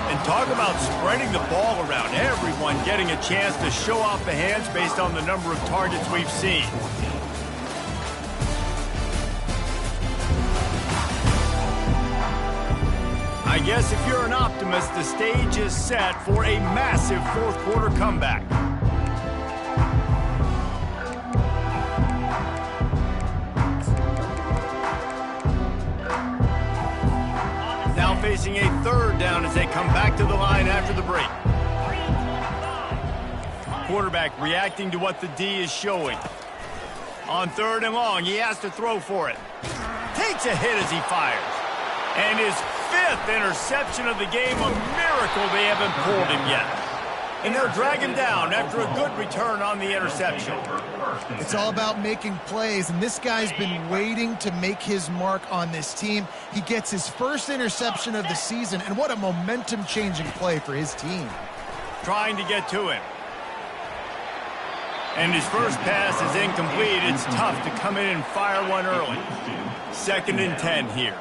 And talk about spreading the ball around. Everyone getting a chance to show off the hands based on the number of targets we've seen. I guess if you're an optimist, the stage is set for a massive fourth quarter comeback. Now facing a third down as they come back to the line after the break. Quarterback reacting to what the D is showing. On third and long, he has to throw for it. Takes a hit as he fires. And his 5th interception of the game, a miracle they haven't pulled him yet. And they'll drag him down after a good return on the interception. It's all about making plays, and this guy's been waiting to make his mark on this team. He gets his first interception of the season, and what a momentum-changing play for his team. Trying to get to him. And his first pass is incomplete. It's tough to come in and fire one early. 2nd and 10 here.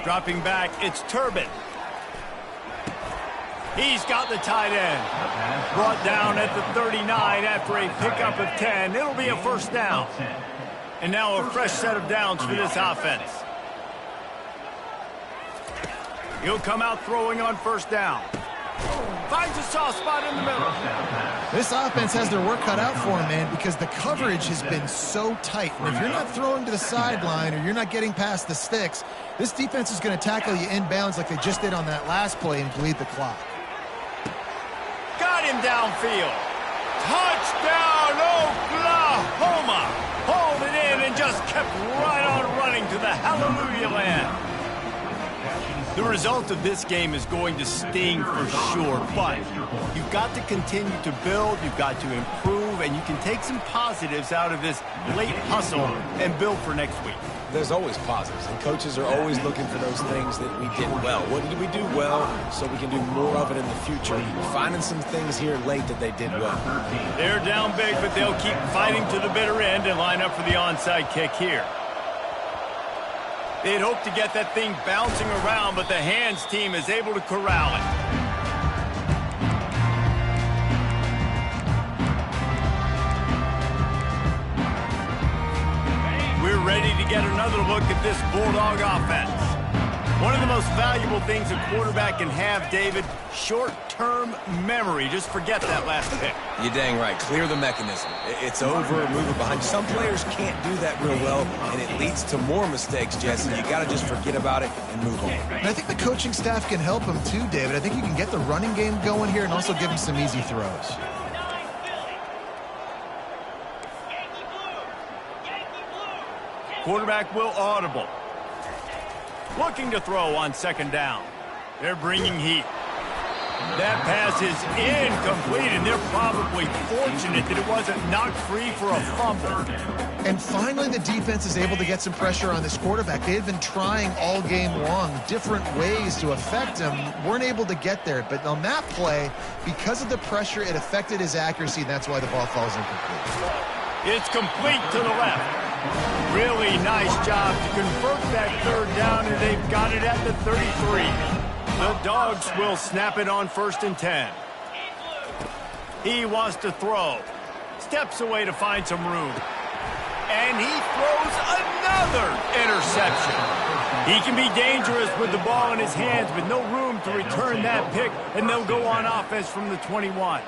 Dropping back, it's Turbin. He's got the tight end. Brought down at the 39 after a pickup of 10. It'll be a first down. And now a fresh set of downs for this offense. He'll come out throwing on first down. Finds a soft spot in the middle. This offense has their work cut out for him, man, because the coverage has been so tight. And if you're not throwing to the sideline or you're not getting past the sticks, this defense is going to tackle you inbounds like they just did on that last play and bleed the clock. Got him downfield. Touchdown, Oklahoma. Hauled it in and just kept right on running to the hallelujah land. The result of this game is going to sting for sure, but you've got to continue to build, you've got to improve, and you can take some positives out of this late hustle and build for next week. There's always positives, and coaches are always looking for those things that we did well. What did we do well so we can do more of it in the future? Finding some things here late that they did well. They're down big, but they'll keep fighting to the bitter end and line up for the onside kick here. They'd hoped to get that thing bouncing around, but the hands team is able to corral it. We're ready to get another look at this Bulldog offense. One of the most valuable things a quarterback can have, David, short-term memory. Just forget that last pick. You're dang right. Clear the mechanism. It's over, move it behind. Some players can't do that real well, and it leads to more mistakes, Jesse. You got to just forget about it and move on. And I think the coaching staff can help him too, David. I think you can get the running game going here and also give him some easy throws. Quarterback will audible. Looking to throw on second down. They're bringing heat. That pass is incomplete, and they're probably fortunate that it wasn't knocked free for a fumble. And finally, the defense is able to get some pressure on this quarterback. They had been trying all game long different ways to affect him. Weren't able to get there. But on that play, because of the pressure, it affected his accuracy, and that's why the ball falls incomplete. It's complete to the left. Really nice job to convert that third down, and they've got it at the 33. The Dogs will snap it on 1st and 10. He wants to throw. Steps away to find some room. And he throws another interception. He can be dangerous with the ball in his hands, but no room to return that pick, and they'll go on offense from the 21.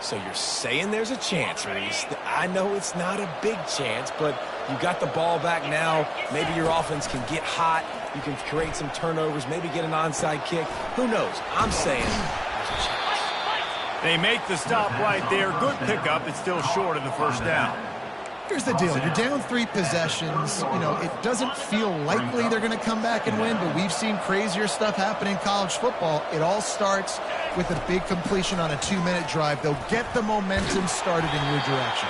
So you're saying there's a chance, Reese. I know it's not a big chance, but you got the ball back now. Maybe your offense can get hot. You can create some turnovers, maybe get an onside kick. Who knows? I'm saying there's a chance. They make the stop right there. Good pickup. It's still short of the first down. Here's the deal. You're down 3 possessions. You know, it doesn't feel likely they're going to come back and win, but we've seen crazier stuff happen in college football. It all starts with a big completion on a 2-minute drive. They'll get the momentum started in your direction.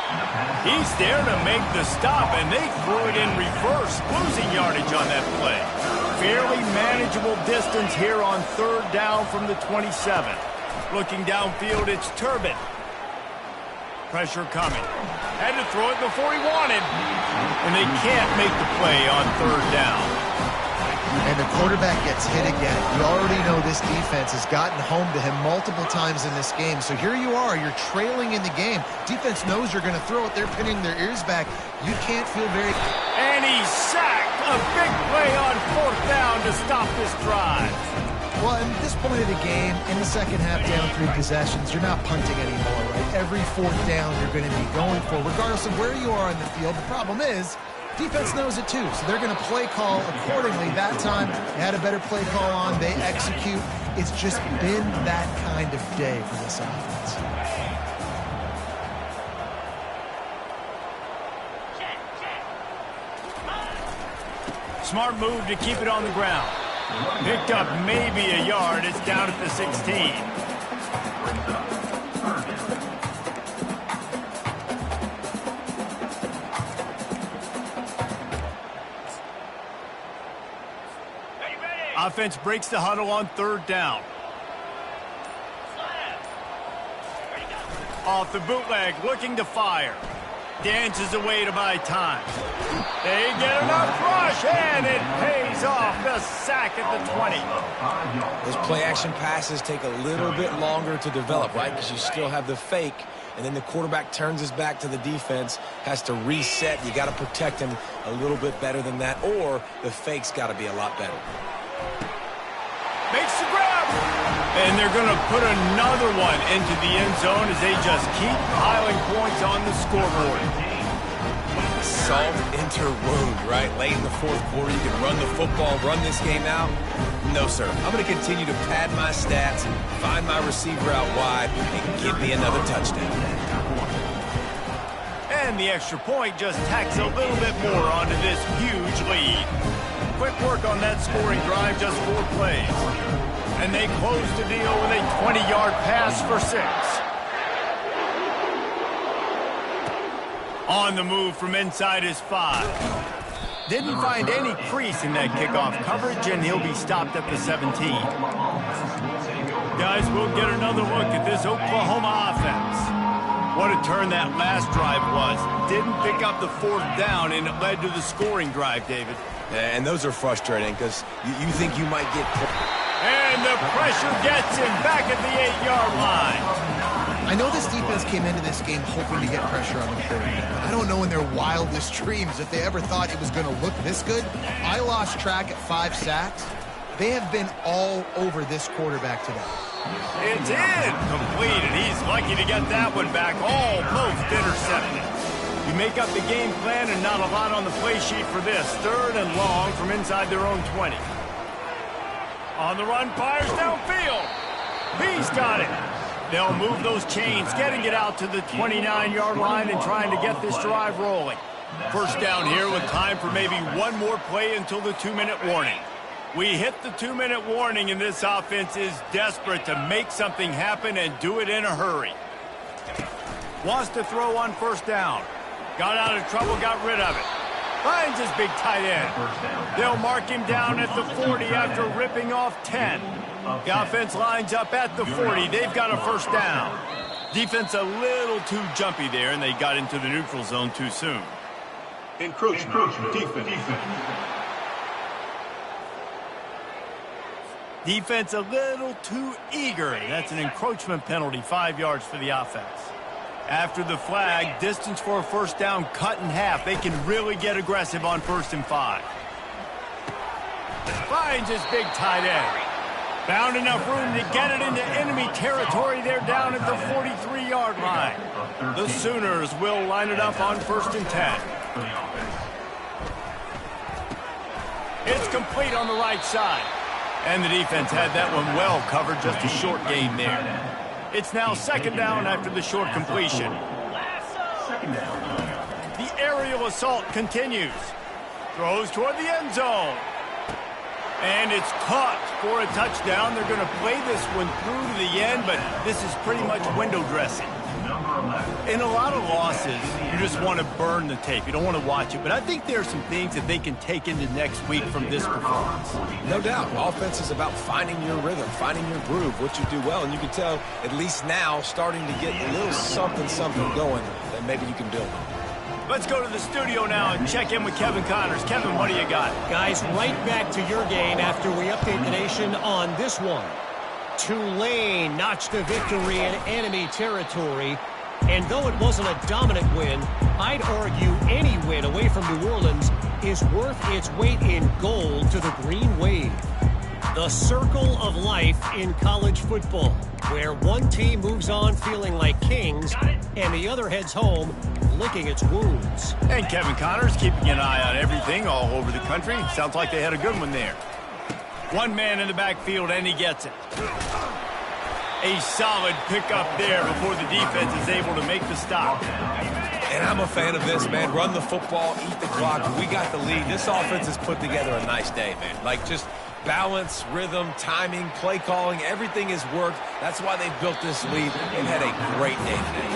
He's there to make the stop, and they threw it in reverse, losing yardage on that play. Fairly manageable distance here on 3rd down from the 27. Looking downfield, it's Turbin. Pressure coming. Had to throw it before he wanted. And they can't make the play on 3rd down. And the quarterback gets hit again. You already know this defense has gotten home to him multiple times in this game. So here you are. You're trailing in the game. Defense knows you're going to throw it. They're pinning their ears back. You can't feel very... And he's sacked. A big play on 4th down to stop this drive. Well, at this point of the game, in the second half, down 3 possessions, you're not punting anymore, right? Every 4th down you're going to be going for, regardless of where you are on the field. The problem is, defense knows it too, so they're going to play call accordingly. That time, they had a better play call on. They execute. It's just been that kind of day for this offense. Smart move to keep it on the ground. Picked up maybe a yard. It's down at the 16. Offense breaks the huddle on 3rd down. Off the bootleg, looking to fire. Dances away to buy time. They get enough rush, and it pays off. The sack at the 20. Those play-action passes take a little bit longer to develop, right? Because you still have the fake, and then the quarterback turns his back to the defense, has to reset. You got to protect him a little bit better than that, or the fake's got to be a lot better. Makes the grab. And they're going to put another one into the end zone as they just keep piling points on the scoreboard. Salt into wound, right? Late in the 4th quarter, you can run the football, run this game out. No, sir. I'm going to continue to pad my stats, find my receiver out wide, and give me another touchdown. And the extra point just tacks a little bit more onto this huge lead. quick work on that scoring drive, just 4 plays. And they close the deal with a 20-yard pass for 6. On the move from inside his 5. Didn't find any crease in that kickoff coverage, and he'll be stopped at the 17. Guys, we'll get another look at this Oklahoma offense. What a turn that last drive was. Didn't pick up the 4th down, and it led to the scoring drive, David. And those are frustrating because you think you might get... And the pressure gets him back at the 8-yard line. I know this defense came into this game hoping to get pressure on the quarterback. I don't know in their wildest dreams if they ever thought it was going to look this good. I lost track at 5 sacks. They have been all over this quarterback today. It's incomplete, and he's lucky to get that one back. Almost intercepted. You make up the game plan and not a lot on the play sheet for this. 3rd and long from inside their own 20. On the run, fires downfield. He's got it. They'll move those chains, getting it out to the 29-yard line and trying to get this drive rolling. First down here with time for maybe one more play until the 2-minute warning. We hit the 2-minute warning, and this offense is desperate to make something happen and do it in a hurry. Wants to throw on first down. Got out of trouble, got rid of it. Finds his big tight end. They'll mark him down at the 40 after ripping off 10. The offense lines up at the 40. They've got a first down. Defense a little too jumpy there, and they got into the neutral zone too soon. Encroachment. Defense a little too eager. That's an encroachment penalty, 5 yards for the offense. After the flag, distance for a first down cut in half. They can really get aggressive on 1st and 5. Finds his big tight end. Found enough room to get it into enemy territory. They're down at the 43-yard line. The Sooners will line it up on 1st and 10. It's complete on the right side. And the defense had that one well covered, just a short gain there. It's now 2nd down after the short completion. The aerial assault continues. Throws toward the end zone. And it's caught for a touchdown. They're going to play this one through to the end, but this is pretty much window dressing. In a lot of losses, you just want to burn the tape. You don't want to watch it. But I think there are some things that they can take into next week from this performance. No doubt. Offense is about finding your rhythm, finding your groove, what you do well. And you can tell, at least now, starting to get a little something going that maybe you can build on. Let's go to the studio now and check in with Kevin Connors. Kevin, what do you got? Guys, right back to your game after we update the nation on this one. Tulane notched a victory in enemy territory. And though it wasn't a dominant win, I'd argue any win away from New Orleans is worth its weight in gold to the Green Wave. The circle of life in college football, where one team moves on feeling like kings and the other heads home licking its wounds. And Kevin Connors keeping an eye on everything all over the country. Sounds like they had a good one there. One man in the backfield, and he gets it. A solid pickup there before the defense is able to make the stop. And I'm a fan of this, man. Run the football, eat the clock. We got the lead. This offense has put together a nice day, man. Like, just balance, rhythm, timing, play calling, everything has worked. That's why they built this lead and had a great day today.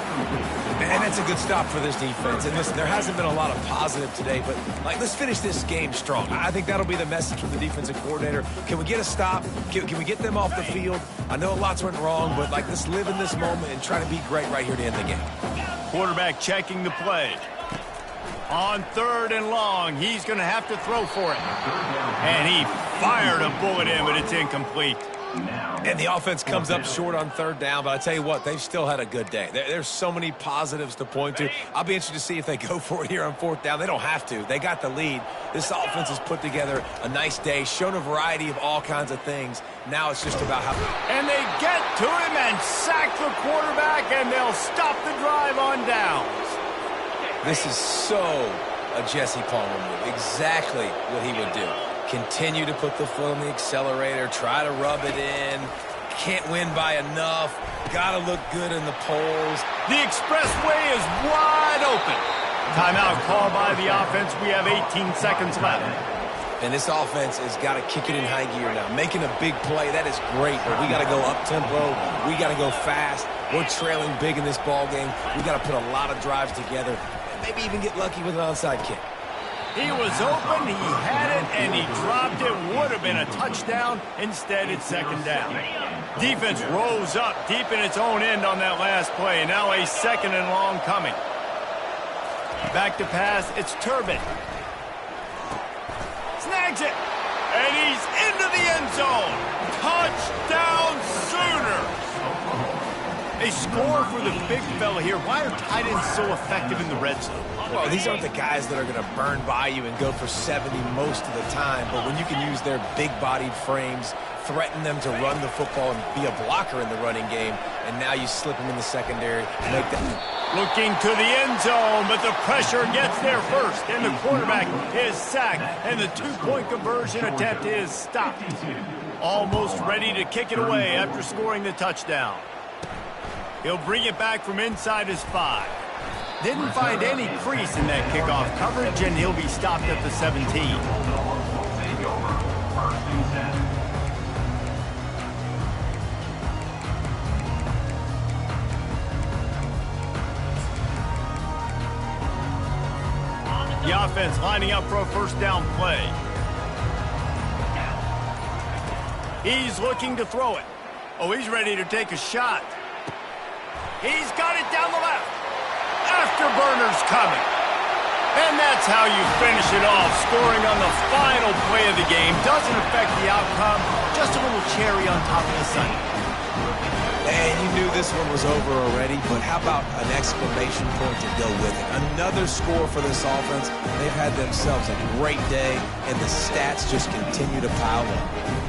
And that's a good stop for this defense. And listen, there hasn't been a lot of positive today, but, like, let's finish this game strong. I think that'll be the message from the defensive coordinator. Can we get a stop? Can we get them off the field? I know lots went wrong, but, like, let's live in this moment and try to be great right here to end the game. Quarterback checking the play. On 3rd and long, he's going to have to throw for it. And he fired a bullet in, but it's incomplete. And the offense comes up short on 3rd down, but I tell you what, they've still had a good day. There's so many positives to point to. I'll be interested to see if they go for it here on 4th down. They don't have to. They got the lead. This offense has put together a nice day, shown a variety of all kinds of things. Now it's just about how... And they get to him and sack the quarterback, and they'll stop the drive on downs. This is so a Jesse Palmer move. Exactly what he would do. Continue to put the foot on the accelerator, try to rub it in. Can't win by enough. Got to look good in the polls. The expressway is wide open. Timeout called by the offense. We have 18 seconds left. And this offense has got to kick it in high gear now. Making a big play, that is great, but we got to go up-tempo. We got to go fast. We're trailing big in this ball game. We got to put a lot of drives together and maybe even get lucky with an onside kick. He was open, he had it, and he dropped it. Would have been a touchdown. Instead, it's second down. Defense rose up deep in its own end on that last play. Now a second and long coming. Back to pass, it's Turbin. Snags it, and he's into the end zone. Touchdown Sooners! A score for the big fella here. Why are tight ends so effective in the red zone? Well, these aren't the guys that are going to burn by you and go for 70 most of the time, but when you can use their big-bodied frames, threaten them to run the football and be a blocker in the running game, and now you slip them in the secondary and make them... Looking to the end zone, but the pressure gets there first, and the quarterback is sacked, and the two-point conversion attempt is stopped. Almost ready to kick it away after scoring the touchdown. He'll bring it back from inside his 5. Didn't find any crease in that kickoff coverage, and he'll be stopped at the 17. The offense lining up for a first down play. He's looking to throw it. Oh, he's ready to take a shot. He's got it down the left. Afterburner's coming. And that's how you finish it off, scoring on the final play of the game. Doesn't affect the outcome, just a little cherry on top of the sundae. And you knew this one was over already, but how about an exclamation point to go with it? Another score for this offense. They've had themselves a great day, and the stats just continue to pile up.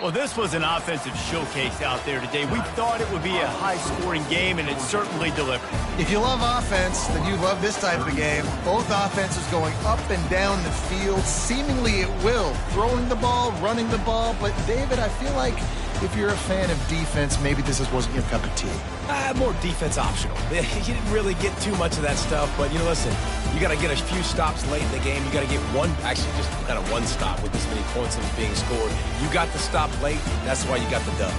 Well, this was an offensive showcase out there today. We thought it would be a high-scoring game, and it certainly delivered. If you love offense, then you love this type of game. Both offenses going up and down the field, seemingly at will. Throwing the ball, running the ball. But, David, I feel like if you're a fan of defense, maybe this wasn't your cup of tea. More defense optional. You didn't really get too much of that stuff, but, listen, you got to get a few stops late in the game. You got to get one stop with this many points that was being scored. You got the stop late. That's why you got the dub.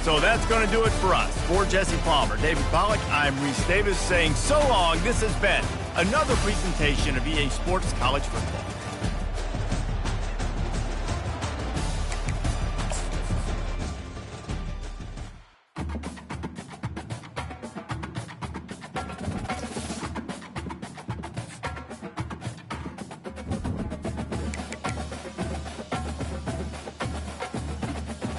So that's going to do it for us. For Jesse Palmer, David Pollack, I'm Reese Davis saying so long. This has been another presentation of EA Sports College Football.